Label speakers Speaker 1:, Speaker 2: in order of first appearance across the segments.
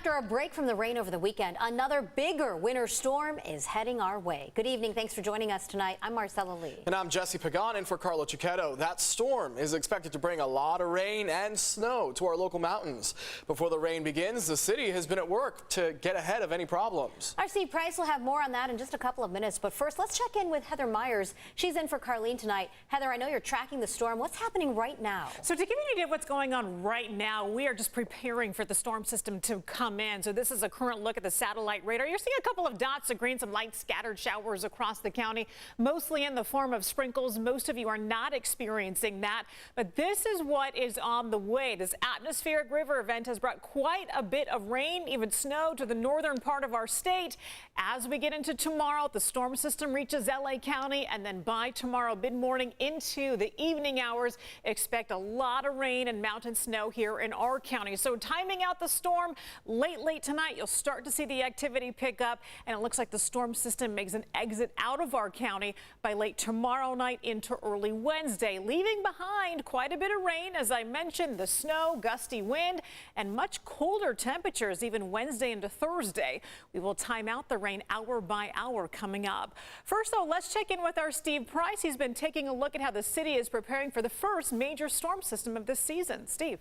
Speaker 1: After a break from the rain over the weekend, another bigger winter storm is heading our way. Good evening. Thanks for joining us tonight. I'm Marcella Lee.
Speaker 2: And I'm Jesse Pagan in for Carlo Cicchetto. That storm is expected to bring a lot of rain and snow to our local mountains. Before the rain begins, the city has been at work to get ahead of any problems.
Speaker 1: Our Steve Price will have more on that in just a couple of minutes. But first, let's check in with Heather Myers. She's in for Carlene tonight. Heather, I know you're tracking the storm. What's happening right now?
Speaker 3: So to give you an idea of what's going on right now, we are just preparing for the storm system to come in. So this is a current look at the satellite radar. You're seeing a couple of dots of green, some light scattered showers across the county, mostly in the form of sprinkles. Most of you are not experiencing that, but this is what is on the way. This atmospheric river event has brought quite a bit of rain, even snow, to the northern part of our state. As we get into tomorrow, the storm system reaches LA County, and then by tomorrow mid-morning into the evening hours, expect a lot of rain and mountain snow here in our county. So timing out the storm late tonight, you'll start to see the activity pick up, and it looks like the storm system makes an exit out of our county by late tomorrow night into early Wednesday, leaving behind quite a bit of rain. As I mentioned, the snow, gusty wind, and much colder temperatures even Wednesday into Thursday. We will time out the rain hour by hour coming up. First, though, let's check in with our Steve Price. He's been taking a look at how the city is preparing for the first major storm system of this season. Steve.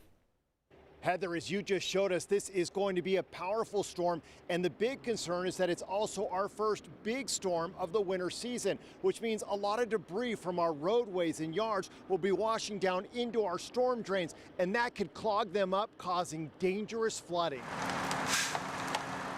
Speaker 4: Heather, as you just showed us, this is going to be a powerful storm, and the big concern is that it's also our first big storm of the winter season, which means a lot of debris from our roadways and yards will be washing down into our storm drains, and that could clog them up, causing dangerous flooding.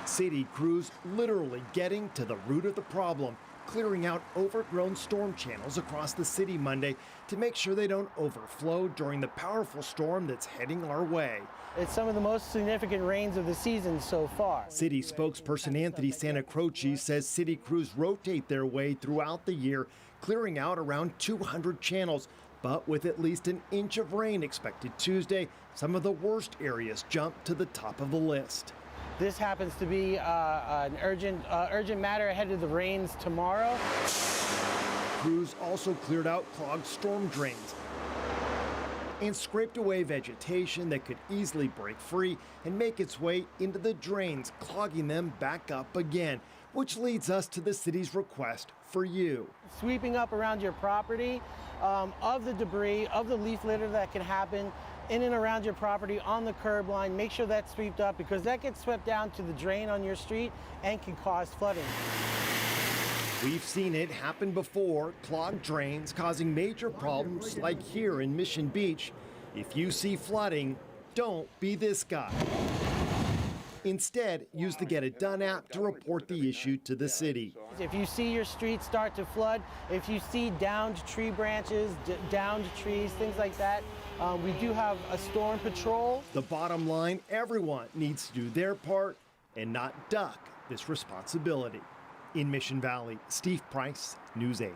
Speaker 4: City crews literally getting to the root of the problem, clearing out overgrown storm channels across the city Monday to make sure they don't overflow during the powerful storm that's heading our way.
Speaker 5: It's some of the most significant rains of the season so far.
Speaker 4: City spokesperson Anthony Santa Croce says city crews rotate their way throughout the year, clearing out around 200 channels. But with at least an inch of rain expected Tuesday, some of the worst areas jump to the top of the list.
Speaker 5: This happens to be an urgent matter ahead of the rains tomorrow.
Speaker 4: Crews also cleared out clogged storm drains and scraped away vegetation that could easily break free and make its way into the drains, clogging them back up again, which leads us to the city's request for you.
Speaker 5: Sweeping up around your property of the debris, of the leaf litter that can happen in and around your property on the curb line. Make sure that's swept up, because that gets swept down to the drain on your street and can cause flooding.
Speaker 4: We've seen it happen before, clogged drains causing major problems like here in Mission Beach. If you see flooding, don't be this guy. Instead, use the Get It Done app to report the issue to the city.
Speaker 5: If you see your street start to flood, if you see downed tree branches, downed trees, things like that, we do have a storm patrol.
Speaker 4: The bottom line, everyone needs to do their part and not duck this responsibility. In Mission Valley, Steve Price, News 8.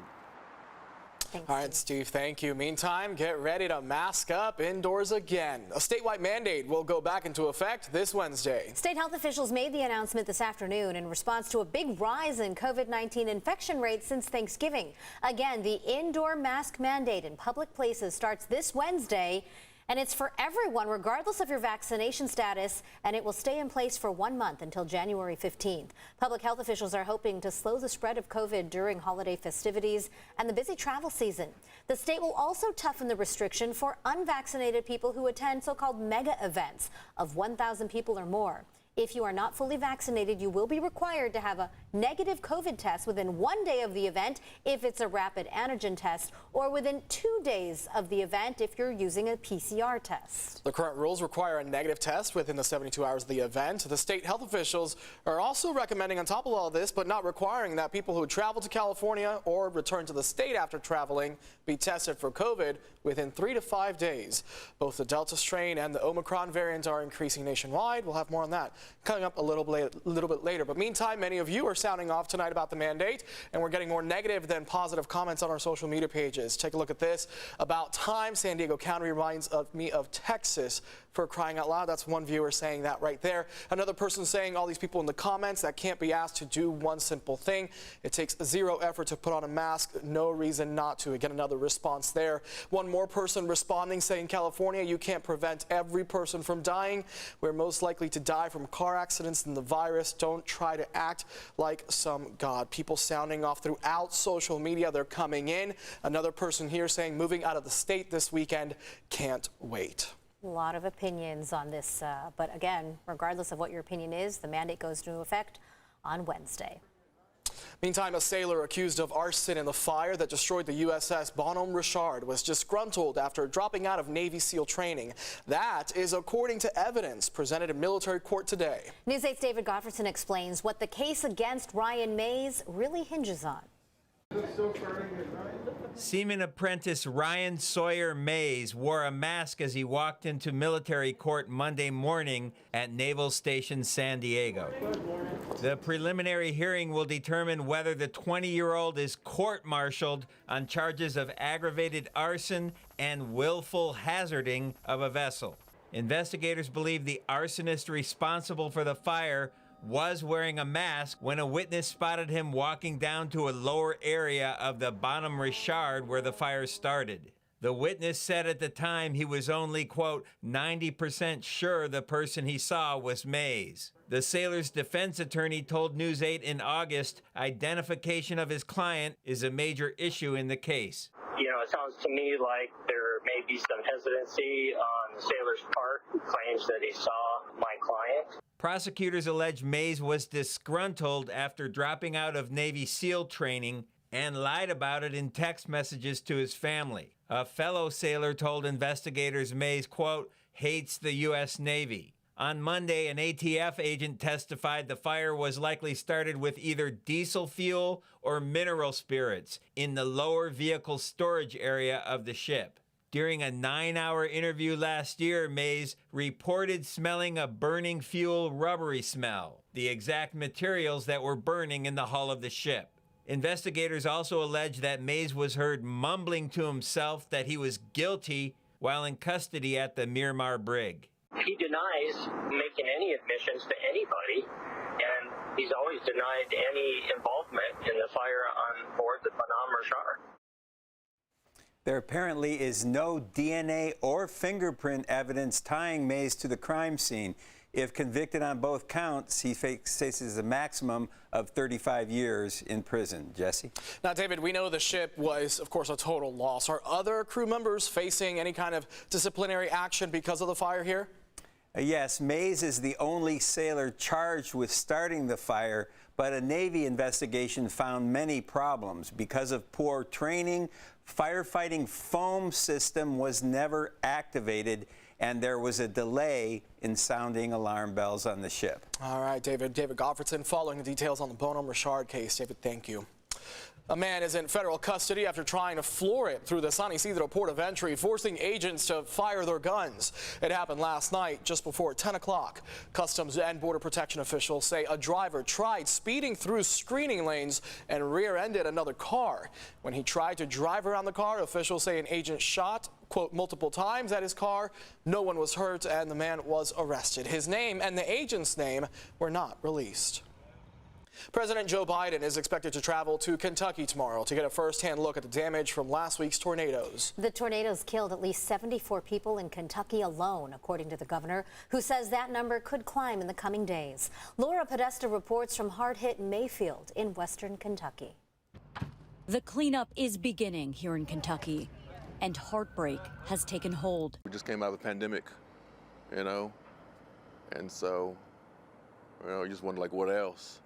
Speaker 1: Thanks,
Speaker 2: All right, Steve, thank you. Meantime, get ready to mask up indoors again. A statewide mandate will go back into effect this Wednesday.
Speaker 1: State health officials made the announcement this afternoon in response to a big rise in COVID-19 infection rates since Thanksgiving. Again, the indoor mask mandate in public places starts this Wednesday, and it's for everyone, regardless of your vaccination status, and it will stay in place for 1 month until January 15th. Public health officials are hoping to slow the spread of COVID during holiday festivities and the busy travel season. The state will also toughen the restriction for unvaccinated people who attend so-called mega events of 1,000 people or more. If you are not fully vaccinated, you will be required to have a negative COVID test within 1 day of the event if it's a rapid antigen test, or within 2 days of the event if you're using a PCR test.
Speaker 2: The current rules require a negative test within the 72 hours of the event. The state health officials are also recommending, on top of all this, but not requiring, that people who travel to California or return to the state after traveling be tested for COVID within 3 to 5 days. Both the Delta strain and the Omicron variant are increasing nationwide. We'll have more on that coming up a little bit later. But meantime, many of you are sounding off tonight about the mandate, and we're getting more negative than positive comments on our social media pages. Take a look at this. About time, San Diego County reminds me of Texas, for crying out loud. That's one viewer saying that right there. Another person saying, all these people in the comments that can't be asked to do one simple thing. It takes zero effort to put on a mask. No reason not to. Again, another response there. One more person responding saying, California, you can't prevent every person from dying. We're most likely to die from car accidents than the virus. Don't try to act like some god. People sounding off throughout social media. They're coming in. Another person here saying moving out of the state this weekend. Can't wait.
Speaker 1: A lot of opinions on this, but again, regardless of what your opinion is, the mandate goes into effect on Wednesday.
Speaker 2: Meantime, a sailor accused of arson in the fire that destroyed the USS Bonhomme Richard was disgruntled after dropping out of Navy SEAL training. That is according to evidence presented in military court today.
Speaker 1: News 8's David Gottfredson explains what the case against Ryan Mays really hinges on.
Speaker 6: Seaman apprentice Ryan Sawyer Mays wore a mask as he walked into military court Monday morning at Naval Station San Diego. The preliminary hearing will determine whether the 20-year-old is court-martialed on charges of aggravated arson and willful hazarding of a vessel. Investigators believe the arsonist responsible for the fire was wearing a mask when a witness spotted him walking down to a lower area of the Bonhomme Richard where the fire started. The witness said at the time he was only, quote, 90% sure the person he saw was Mays. The sailor's defense attorney told News 8 in August identification of his client is a major issue in the case.
Speaker 7: You know, it sounds to me like there may be some hesitancy on the sailor's part who claims that he saw my client.
Speaker 6: Prosecutors allege Mays was disgruntled after dropping out of Navy SEAL training and lied about it in text messages to his family. A fellow sailor told investigators Mays, quote, hates the U.S. Navy. On Monday, an ATF agent testified the fire was likely started with either diesel fuel or mineral spirits in the lower vehicle storage area of the ship. During a 9-hour interview last year, Mays reported smelling a burning fuel rubbery smell, the exact materials that were burning in the hull of the ship. Investigators also allege that Mays was heard mumbling to himself that he was guilty while in custody at the Miramar brig.
Speaker 7: He denies making any admissions to anybody, and he's always denied any involvement in the fire on board the Bonhomme Richard.
Speaker 8: There apparently is no DNA or fingerprint evidence tying Mays to the crime scene. If convicted on both counts, he faces a maximum of 35 years in prison. Jesse?
Speaker 2: Now, David, we know the ship was, of course, a total loss. Are other crew members facing any kind of disciplinary action because of the fire here?
Speaker 8: Yes, Mays is the only sailor charged with starting the fire, but a Navy investigation found many problems. Because of poor training, firefighting foam system was never activated, and there was a delay in sounding alarm bells on the ship.
Speaker 2: All right, David Gottfredson following the details on the Bonhomme Richard case. David, thank you. A man is in federal custody after trying to floor it through the San Ysidro port of entry, forcing agents to fire their guns. It happened last night just before 10 o'clock. Customs and Border Protection officials say a driver tried speeding through screening lanes and rear-ended another car. When he tried to drive around the car, officials say an agent shot, quote, multiple times at his car. No one was hurt and the man was arrested. His name and the agent's name were not released. President Joe Biden is expected to travel to Kentucky tomorrow to get a first-hand look at the damage from last week's tornadoes.
Speaker 1: The tornadoes killed at least 74 people in Kentucky alone, according to the governor, who says that number could climb in the coming days. Laura Podesta reports from hard-hit Mayfield in western Kentucky.
Speaker 9: The cleanup is beginning here in Kentucky, and heartbreak has taken hold.
Speaker 10: We just came out of the pandemic, you know, and so, you know, you just wonder, like, what else?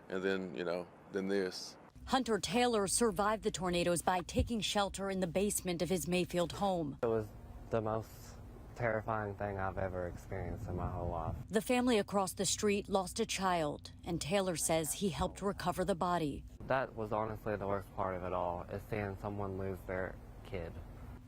Speaker 10: And then, you know, then this.
Speaker 9: Hunter Taylor survived the tornadoes by taking shelter in the basement of his Mayfield home.
Speaker 11: It was the most terrifying thing I've ever experienced in my whole life.
Speaker 9: The family across the street lost a child, and Taylor says he helped recover the body.
Speaker 11: That was honestly the worst part of it all, is seeing someone lose their kid.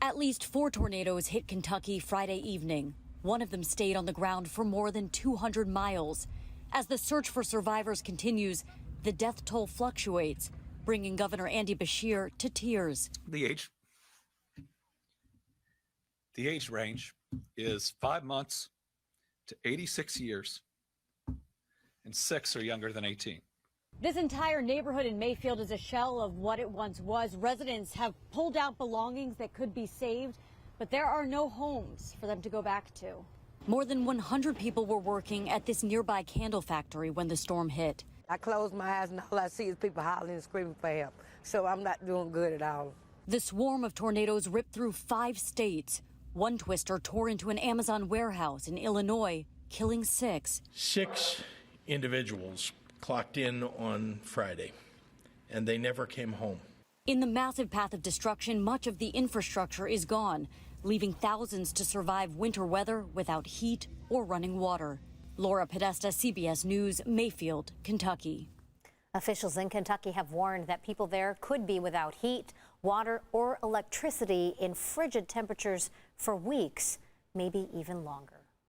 Speaker 9: At least 4 tornadoes hit Kentucky Friday evening. One of them stayed on the ground for more than 200 miles. As the search for survivors continues, the death toll fluctuates, bringing Governor Andy Beshear to tears.
Speaker 12: The age range is 5 months to 86 years, and 6 are younger than 18.
Speaker 9: This entire neighborhood in Mayfield is a shell of what it once was. Residents have pulled out belongings that could be saved, but there are no homes for them to go back to. More than 100 people were working at this nearby candle factory when the storm hit.
Speaker 13: I close my eyes and all I see is people hollering and screaming for help. So I'm not doing good at all.
Speaker 9: The swarm of tornadoes ripped through 5 states. One twister tore into an Amazon warehouse in Illinois, killing 6.
Speaker 14: 6 individuals clocked in on Friday, and they never came home.
Speaker 9: In the massive path of destruction, much of the infrastructure is gone, leaving thousands to survive winter weather without heat or running water. Laura Podesta, CBS News, Mayfield, Kentucky.
Speaker 1: Officials in Kentucky have warned that people there could be without heat, water, or electricity in frigid temperatures for weeks, maybe even longer.